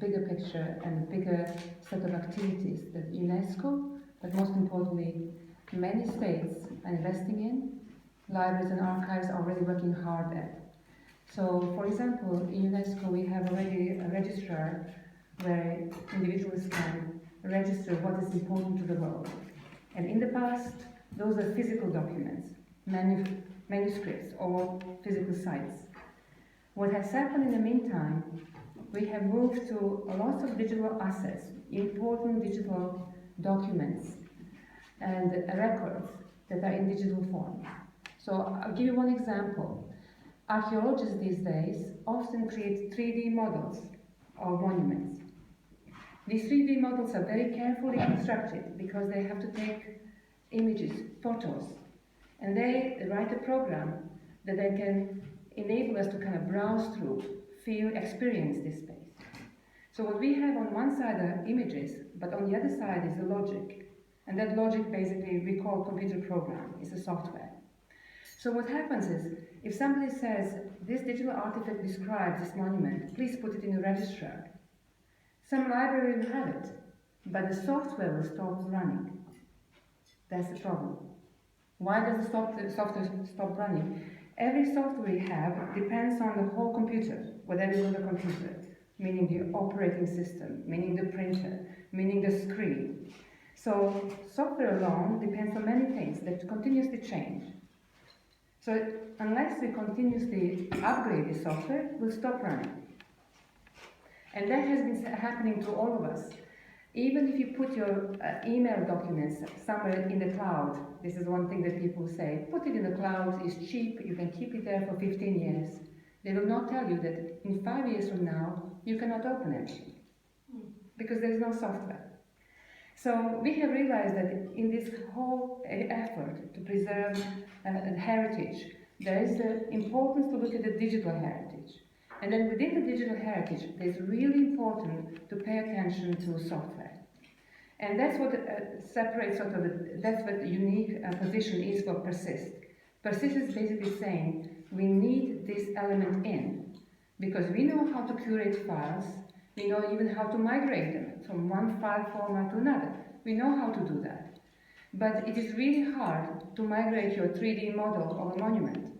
bigger picture and a bigger set of activities that UNESCO, but most importantly, many states are investing in. Libraries and archives are already working hard at. So, for example, in UNESCO we have already a registrar where individuals can register what is important to the world. And in the past, those are physical documents, manuscripts or physical sites. What has happened in the meantime, we have moved to a lot of digital assets, important digital documents and records that are in digital form. So I'll give you one example. Archaeologists these days often create 3D models of monuments. These 3D models are very carefully constructed because they have to take images, photos, and they write a program that they can enable us to kind of browse through, feel, experience this space. So what we have on one side are images, but on the other side is the logic. And that logic basically we call computer program, it's a software. So what happens is, if somebody says, this digital artifact describes this monument, please put it in the registrar. Some library will have it, but the software will stop running. That's the problem. Why does the software stop running? Every software we have depends on the whole computer, whatever is on the computer, meaning the operating system, meaning the printer, meaning the screen. So software alone depends on many things that continuously change. So unless we continuously upgrade the software, we'll stop running. And that has been happening to all of us. Even if you put your email documents somewhere in the cloud, this is one thing that people say, put it in the cloud, it's cheap, you can keep it there for 15 years. They will not tell you that in 5 years from now, you cannot open it, because there is no software. So we have realized that in this whole effort to preserve heritage, there is the importance to look at the digital heritage. And then within the digital heritage, it's really important to pay attention to software. And that's what separates that's what the unique position is for PERSIST. PERSIST is basically saying, we need this element in, because we know how to curate files, we know even how to migrate them from one file format to another. We know how to do that. But it is really hard to migrate your 3D model of a monument.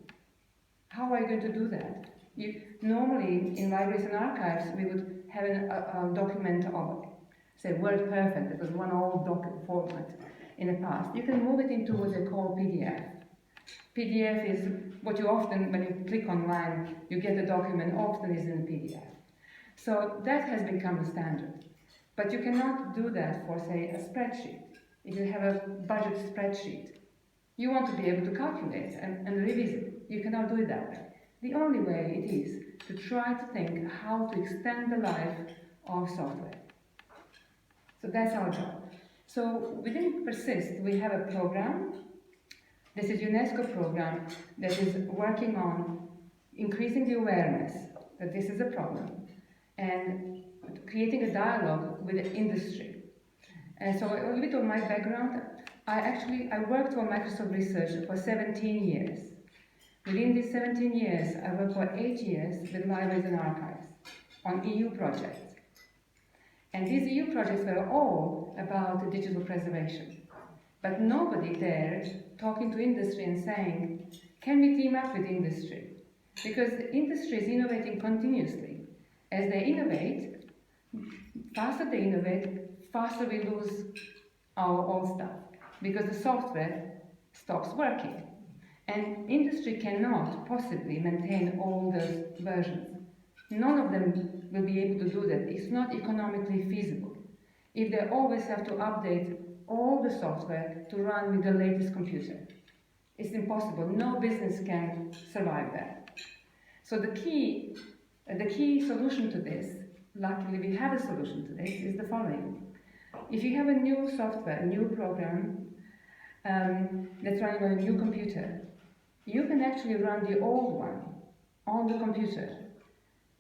How are you going to do that? Normally, in libraries and archives, we would have a document of, say, WordPerfect, that was one old document format in the past. You can move it into what they call PDF. PDF is what you often, when you click online, you get the document, often is in PDF. So that has become the standard. But you cannot do that for, say, a spreadsheet. If you have a budget spreadsheet, you want to be able to calculate and revisit. You cannot do it that way. The only way it is to try to think how to extend the life of software. So that's our job. So within PERSIST, we have a program. This is UNESCO program that is working on increasing the awareness that this is a problem and creating a dialogue with the industry. And so a little bit of my background, I worked for Microsoft Research for 17 years. Within these 17 years, I worked for 8 years with libraries and archives on EU projects. And these EU projects were all about digital preservation. But nobody dared talking to industry and saying, can we team up with industry? Because the industry is innovating continuously. As they innovate, faster they innovate, faster we lose our old stuff, because the software stops working. And industry cannot possibly maintain all those versions. None of them will be able to do that. It's not economically feasible. If they always have to update all the software to run with the latest computer, it's impossible. No business can survive that. So the key solution to this, luckily we have a solution to this, is the following. If you have a new software, a new program that's running on a new computer, you can actually run the old one on the computer.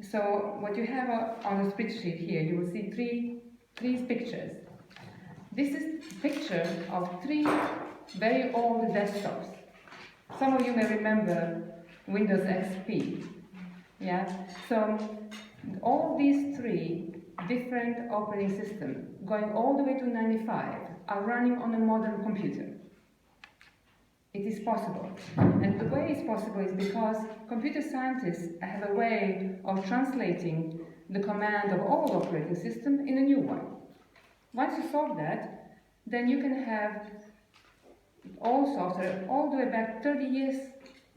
So what you have on the spreadsheet here, you will see three pictures. This is a picture of 3 very old desktops. Some of you may remember Windows XP. Yeah? So all these 3 different operating systems, going all the way to 95, are running on a modern computer. It is possible. And the way it's possible is because computer scientists have a way of translating the command of old operating system in a new one. Once you solve that, then you can have all software all the way back 30 years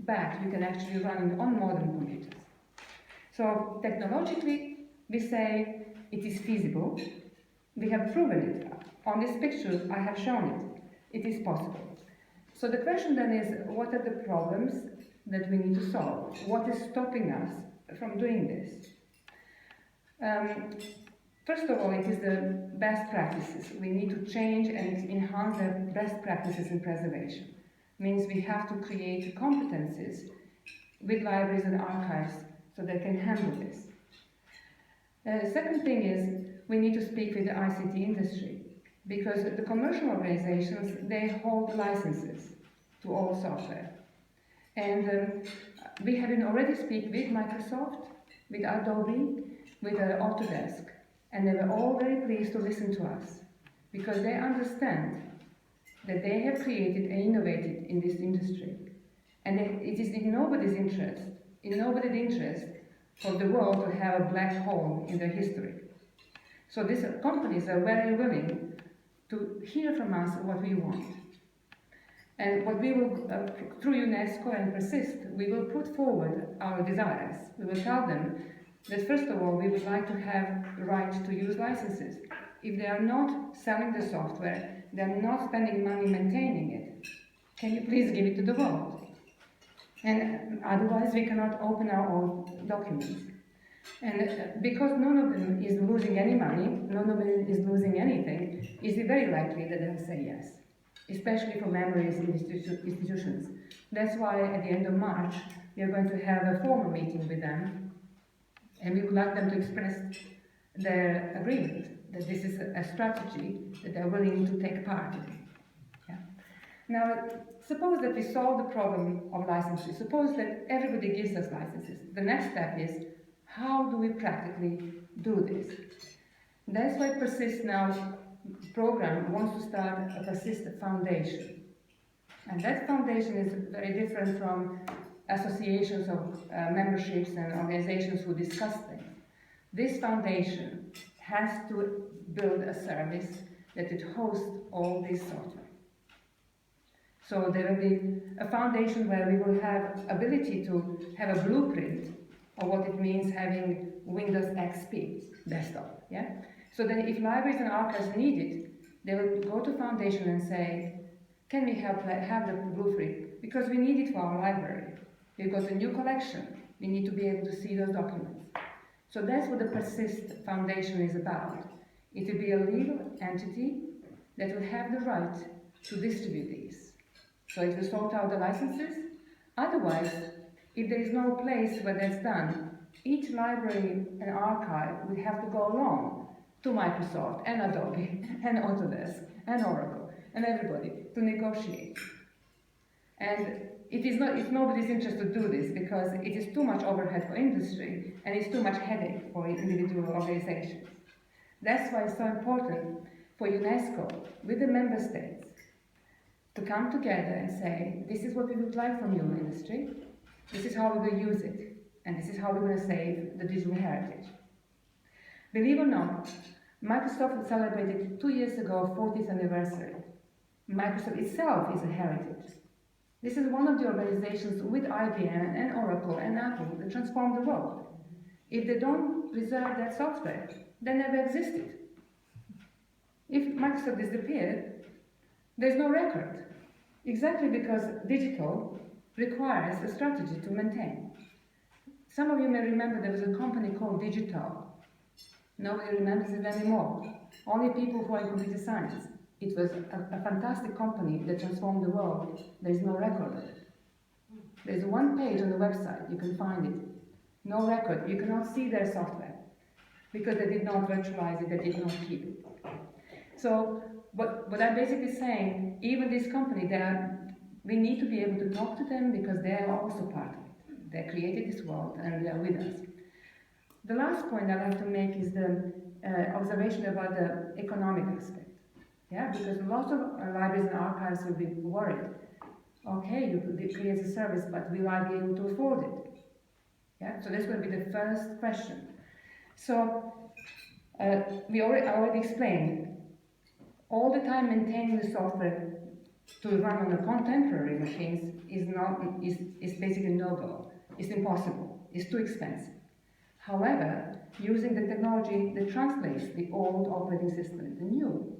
back, you can actually run it on modern computers. So technologically, we say it is feasible. We have proven it. On this picture, I have shown it. It is possible. So the question then is, what are the problems that we need to solve? What is stopping us from doing this? First of all, it is the best practices. We need to change and enhance the best practices in preservation. Means we have to create competencies with libraries and archives so they can handle this. Second thing is, we need to speak with the ICT industry, because the commercial organizations, they hold licenses to all software. And we have been already speaking with Microsoft, with Adobe, with Autodesk, and they were all very pleased to listen to us, because they understand that they have created and innovated in this industry. And it is in nobody's interest for the world to have a black hole in their history. So these companies are very willing to hear from us what we want. And what we will, through UNESCO and PERSIST, we will put forward our desires. We will tell them that first of all, we would like to have the right to use licenses. If they are not selling the software, they are not spending money maintaining it, can you please give it to the world? And otherwise we cannot open our own documents. And because none of them is losing any money, none of them is losing anything, is it very likely that they'll say yes, especially for memories institutions. That's why at the end of March, we are going to have a formal meeting with them, and we would like them to express their agreement that this is a strategy that they're willing to take part in. Yeah. Now, suppose that we solve the problem of licenses. Suppose that everybody gives us licenses. The next step is, how do we practically do this? That's why PERSIST now program wants to start a PERSIST Foundation. And that foundation is very different from associations of memberships and organizations who discuss things. This foundation has to build a service that it hosts all this software. So there will be a foundation where we will have ability to have a blueprint of what it means having Windows XP desktop. Yeah? So that if libraries and archives need it, they will go to foundation and say, can we have the blueprint? Because we need it for our library. We've got a new collection. We need to be able to see those documents. So that's what the PERSIST Foundation is about. It will be a legal entity that will have the right to distribute these. So it will sort out the licenses. Otherwise, if there is no place where that's done, each library and archive would have to go along to Microsoft and Adobe and Autodesk and Oracle and everybody to negotiate. And it's nobody's interest to do this because it is too much overhead for industry and it's too much headache for individual organizations. That's why it's so important for UNESCO with the member states to come together and say, this is what we would like from you, industry, this is how we will use it, and this is how we're going to save the digital heritage. Believe it or not, Microsoft celebrated 2 years ago 40th anniversary. Microsoft itself is a heritage. This is one of the organizations with IBM and Oracle and Apple that transformed the world. If they don't preserve that software, they never existed. If Microsoft disappeared, there's no record. Exactly because digital requires a strategy to maintain. Some of you may remember there was a company called Digital. Nobody remembers it anymore. Only people who are in computer science. It was a fantastic company that transformed the world. There is no record of it. There's one page on the website, you can find it. No record, you cannot see their software. Because they did not virtualize it, they did not keep it. So, what I'm basically saying, even this company, we need to be able to talk to them because they are also part of it. They created this world and they are with us. The last point I'd like to make is the observation about the economic aspect. Yeah, because lots of libraries and archives will be worried. Okay, you create a service, but will I be able to afford it? Yeah, so this will be the first question. So I already explained, all the time maintaining the software to run on the contemporary machines is basically no-go. It's impossible. It's too expensive. However, using the technology that translates the old operating system into the new,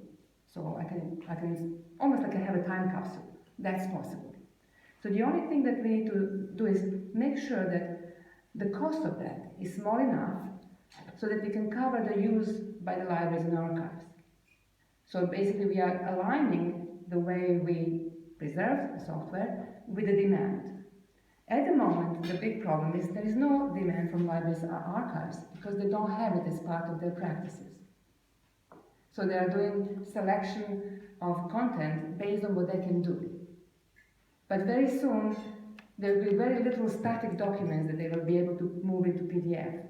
so I can almost like I have a time capsule. That's possible. So the only thing that we need to do is make sure that the cost of that is small enough so that we can cover the use by the libraries and archives. So basically we are aligning the way we preserve the software with the demand. At the moment, the big problem is there is no demand from libraries or archives because they don't have it as part of their practices. So they are doing selection of content based on what they can do. But very soon, there will be very little static documents that they will be able to move into PDF.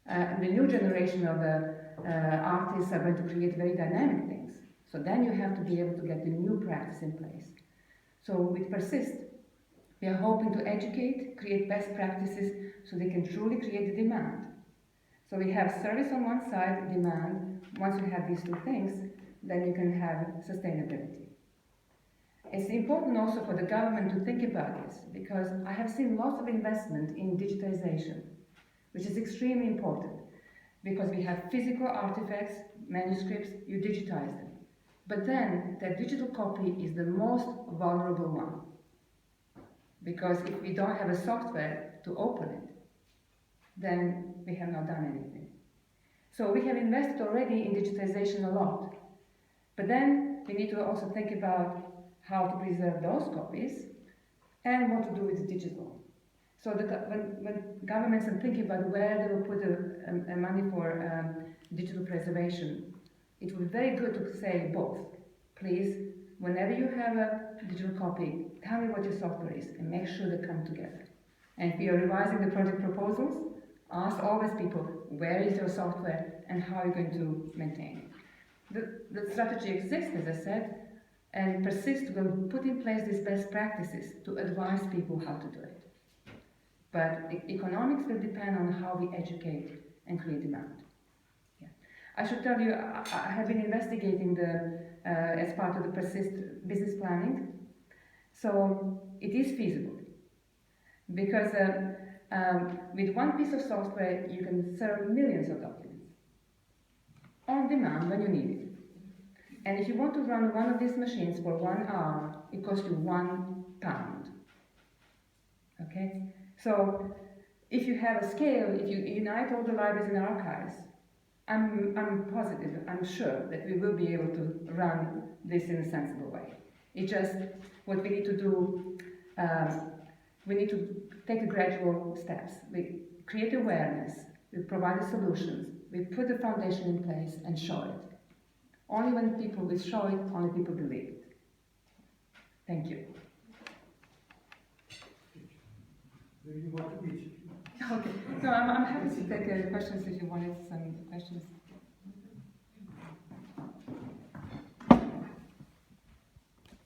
The new generation of artists are going to create very dynamic things. So then you have to be able to get the new practice in place. So with PERSIST, we are hoping to educate, create best practices so they can truly create the demand. So we have service on one side, demand. Once you have these two things, then you can have sustainability. It's important also for the government to think about this, because I have seen lots of investment in digitization, which is extremely important, because we have physical artifacts, manuscripts, you digitize them. But then, that digital copy is the most vulnerable one, because if we don't have a software to open it, then we have not done anything. So we have invested already in digitization a lot, but then we need to also think about how to preserve those copies and what to do with the digital. So when governments are thinking about where they will put the money for digital preservation, it would be very good to say both. Please, whenever you have a digital copy, tell me what your software is and make sure they come together. And if you are revising the project proposals, ask always people, where is your software and how are you going to maintain it? The strategy exists, as I said, and PERSIST will put in place these best practices to advise people how to do it. But economics will depend on how we educate and create demand. Yeah. I should tell you, I have been investigating as part of the PERSIST business planning. So it is feasible, because with one piece of software you can serve millions of documents on demand when you need it. And if you want to run one of these machines for 1 hour, it costs you £1. Okay? So if you have a scale, if you unite all the libraries and archives, I'm positive, I'm sure that we will be able to run this in a sensible way. It's just what we need to do, we need to take gradual steps. We create awareness, we provide the solutions, we put the foundation in place and show it. Only when people will show it, only people believe it. Thank you. Do you want to reach? Okay. No, I'm happy to take questions if you wanted some questions.